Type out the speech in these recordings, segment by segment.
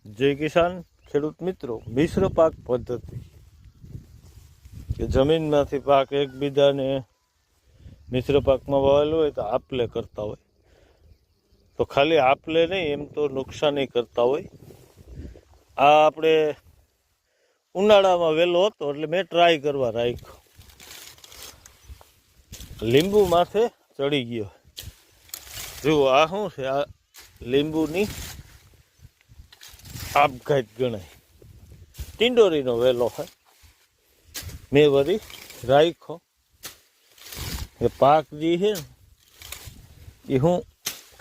જય કિસાન ખેડૂત મિત્રો, મિશ્ર પાક પદ્ધતિ કે જમીનમાંથી પાક એકબીજાને મિશ્ર પાકમાં વાવેલો હોય તો આપલે કરતા હોય, તો ખાલી આપલે નહીં એમ તો નુકસાની કરતા હોય. આ આપણે ઉનાળામાં વહેલો હતો એટલે મેં ટ્રાય કરવા રાખ્યો. લીંબુ માથે ચડી ગયો. જુઓ આ શું છે, આ લીંબુની આપઘાત ગણાય. ટીંડોરીનો વેલો હોય. મેં વળી રાખ્યો એ પાક જે છે ને એ હું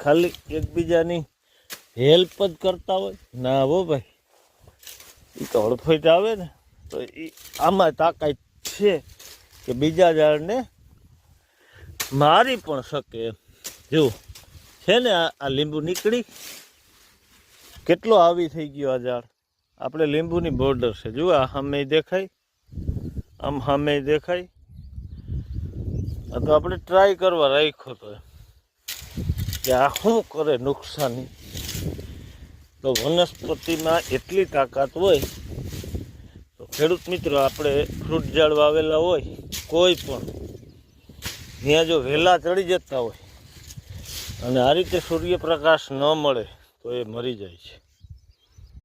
ખાલી એકબીજાની હેલ્પ જ કરતા હોય ના હો ભાઈ. એ તો હળફટ આવે ને તો એ આમાં તાકાત છે કે બીજા ઝાડને મારી પણ શકે એમ. જો છે ને આ લીંબુ નીકળી કેટલો આવી થઈ ગયો આ ઝાડ. આપણે લીંબુની બોર્ડર છે. જુઓ આ સામે દેખાય, આમ સામે દેખાય. આ તો આપણે ટ્રાય કરવા રાખ્યો તો કે આ શું કરે નુકસાની. તો વનસ્પતિમાં એટલી તાકાત હોય તો ખેડૂત મિત્રો, આપણે ફ્રૂટ ઝાડ વાવેલા હોય કોઈ પણ, ત્યાં જો વહેલા ચડી જતા હોય અને આ રીતે સૂર્યપ્રકાશ ન મળે તો એ મરી જાય છે.